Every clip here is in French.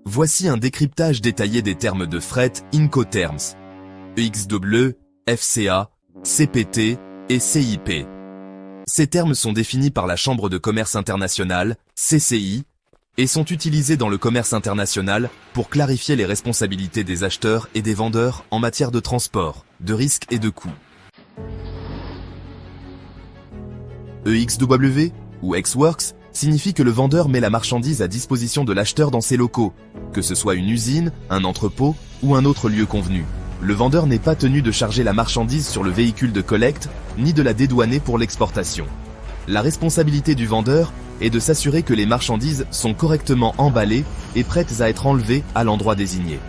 Voici un décryptage détaillé des termes de fret Incoterms, EXW, FCA, CPT et CIP. Ces termes sont définis par la Chambre de commerce internationale, CCI, et sont utilisés dans le commerce international pour clarifier les responsabilités des acheteurs et des vendeurs en matière de transport, de risques et de coûts. EXW, ou Ex-Works, signifie que le vendeur met la marchandise à disposition de l'acheteur dans ses locaux, que ce soit une usine, un entrepôt ou un autre lieu convenu. Le vendeur n'est pas tenu de charger la marchandise sur le véhicule de collecte, ni de la dédouaner pour l'exportation. La responsabilité du vendeur est de s'assurer que les marchandises sont correctement emballées et prêtes à être enlevées à l'endroit désigné.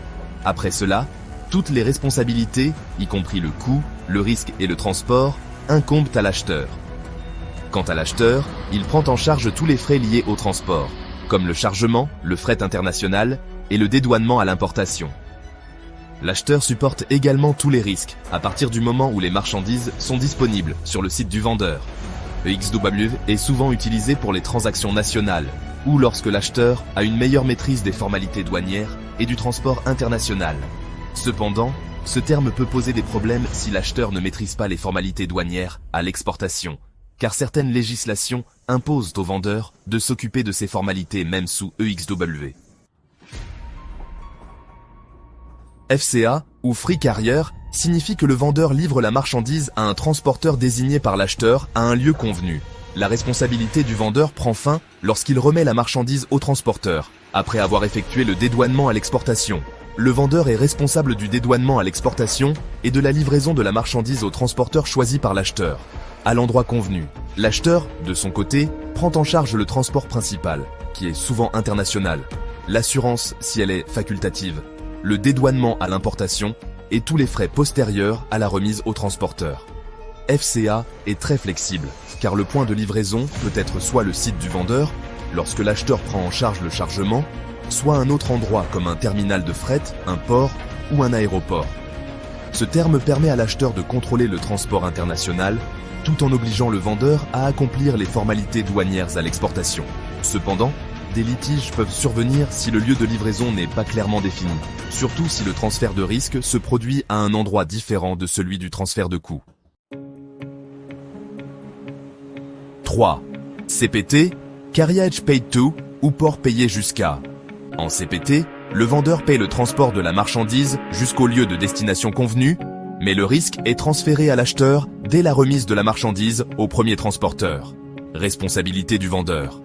Après cela, toutes les responsabilités, y compris le coût, le risque et le transport, incombent à l'acheteur. Quant à l'acheteur, il prend en charge tous les frais liés au transport, comme le chargement, le fret international et le dédouanement à l'importation. L'acheteur supporte également tous les risques à partir du moment où les marchandises sont disponibles sur le site du vendeur. EXW est souvent utilisé pour les transactions nationales ou lorsque l'acheteur a une meilleure maîtrise des formalités douanières et du transport international. Cependant, ce terme peut poser des problèmes si l'acheteur ne maîtrise pas les formalités douanières à l'exportation, car certaines législations imposent aux vendeurs de s'occuper de ces formalités même sous EXW. FCA, ou Free Carrier, signifie que le vendeur livre la marchandise à un transporteur désigné par l'acheteur à un lieu convenu. La responsabilité du vendeur prend fin lorsqu'il remet la marchandise au transporteur, après avoir effectué le dédouanement à l'exportation. Le vendeur est responsable du dédouanement à l'exportation et de la livraison de la marchandise au transporteur choisi par l'acheteur, à l'endroit convenu. L'acheteur, de son côté, prend en charge le transport principal, qui est souvent international, l'assurance si elle est facultative, le dédouanement à l'importation et tous les frais postérieurs à la remise au transporteur. FCA est très flexible, car le point de livraison peut être soit le site du vendeur, lorsque l'acheteur prend en charge le chargement, soit un autre endroit comme un terminal de fret, un port ou un aéroport. Ce terme permet à l'acheteur de contrôler le transport international, tout en obligeant le vendeur à accomplir les formalités douanières à l'exportation. Cependant, des litiges peuvent survenir si le lieu de livraison n'est pas clairement défini, surtout si le transfert de risque se produit à un endroit différent de celui du transfert de coût. 3. CPT, Carriage Paid To, ou port payé jusqu'à. En CPT, le vendeur paie le transport de la marchandise jusqu'au lieu de destination convenu, mais le risque est transféré à l'acheteur dès la remise de la marchandise au premier transporteur. Responsabilité du vendeur.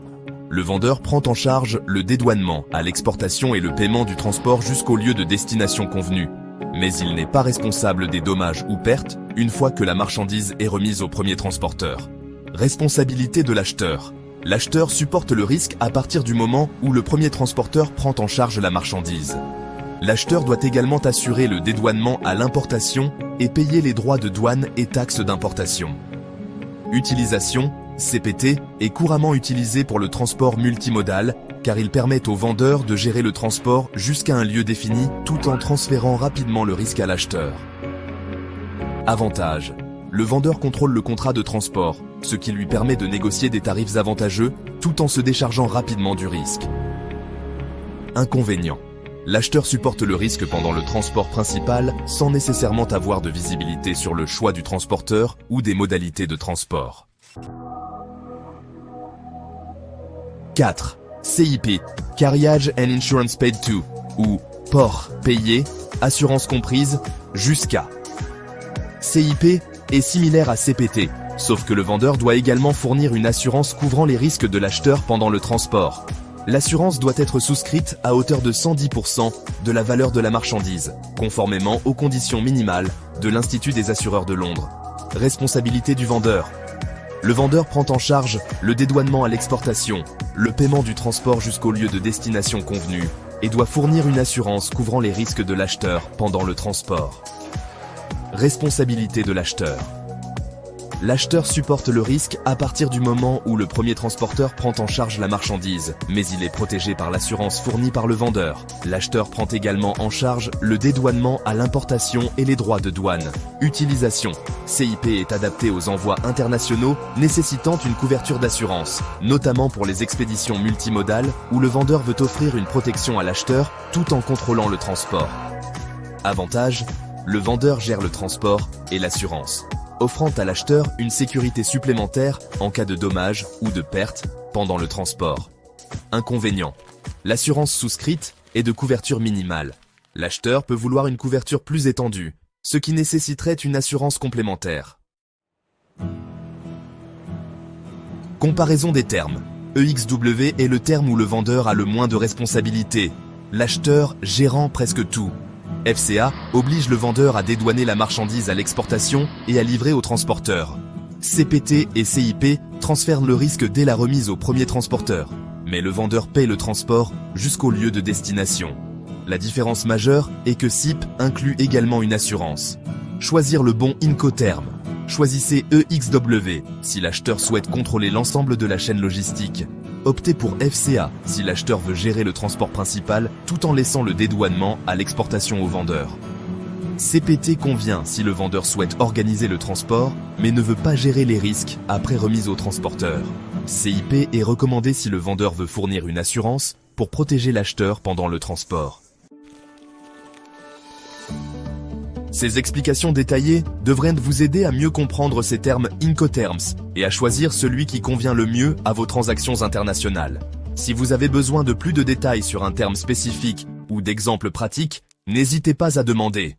Le vendeur prend en charge le dédouanement à l'exportation et le paiement du transport jusqu'au lieu de destination convenu, mais il n'est pas responsable des dommages ou pertes une fois que la marchandise est remise au premier transporteur. Responsabilité de l'acheteur. L'acheteur supporte le risque à partir du moment où le premier transporteur prend en charge la marchandise. L'acheteur doit également assurer le dédouanement à l'importation et payer les droits de douane et taxes d'importation. Utilisation. CPT est couramment utilisé pour le transport multimodal car il permet au vendeur de gérer le transport jusqu'à un lieu défini tout en transférant rapidement le risque à l'acheteur. Avantage. Le vendeur contrôle le contrat de transport, ce qui lui permet de négocier des tarifs avantageux tout en se déchargeant rapidement du risque. Inconvénient. L'acheteur supporte le risque pendant le transport principal sans nécessairement avoir de visibilité sur le choix du transporteur ou des modalités de transport. 4. CIP, Carriage and Insurance Paid To, ou port payé, assurance comprise, jusqu'à. CIP est similaire à CPT, sauf que le vendeur doit également fournir une assurance couvrant les risques de l'acheteur pendant le transport. L'assurance doit être souscrite à hauteur de 110% de la valeur de la marchandise, conformément aux conditions minimales de l'Institut des assureurs de Londres. Responsabilité du vendeur. Le vendeur prend en charge le dédouanement à l'exportation, le paiement du transport jusqu'au lieu de destination convenu et doit fournir une assurance couvrant les risques de l'acheteur pendant le transport. Responsabilité de l'acheteur. L'acheteur supporte le risque à partir du moment où le premier transporteur prend en charge la marchandise, mais il est protégé par l'assurance fournie par le vendeur. L'acheteur prend également en charge le dédouanement à l'importation et les droits de douane. Utilisation. CIP est adapté aux envois internationaux nécessitant une couverture d'assurance, notamment pour les expéditions multimodales où le vendeur veut offrir une protection à l'acheteur tout en contrôlant le transport. Avantage, le vendeur gère le transport et l'assurance, offrant à l'acheteur une sécurité supplémentaire en cas de dommages ou de perte pendant le transport. Inconvénient, l'assurance souscrite est de couverture minimale. L'acheteur peut vouloir une couverture plus étendue, ce qui nécessiterait une assurance complémentaire. Comparaison des termes. EXW est le terme où le vendeur a le moins de responsabilités, l'acheteur gérant presque tout. FCA oblige le vendeur à dédouaner la marchandise à l'exportation et à livrer au transporteur. CPT et CIP transfèrent le risque dès la remise au premier transporteur, mais le vendeur paie le transport jusqu'au lieu de destination. La différence majeure est que CIP inclut également une assurance. Choisir le bon Incoterm. Choisissez EXW si l'acheteur souhaite contrôler l'ensemble de la chaîne logistique. Optez pour FCA si l'acheteur veut gérer le transport principal tout en laissant le dédouanement à l'exportation au vendeur. CPT convient si le vendeur souhaite organiser le transport mais ne veut pas gérer les risques après remise au transporteur. CIP est recommandé si le vendeur veut fournir une assurance pour protéger l'acheteur pendant le transport. Ces explications détaillées devraient vous aider à mieux comprendre ces termes Incoterms et à choisir celui qui convient le mieux à vos transactions internationales. Si vous avez besoin de plus de détails sur un terme spécifique ou d'exemples pratiques, n'hésitez pas à demander.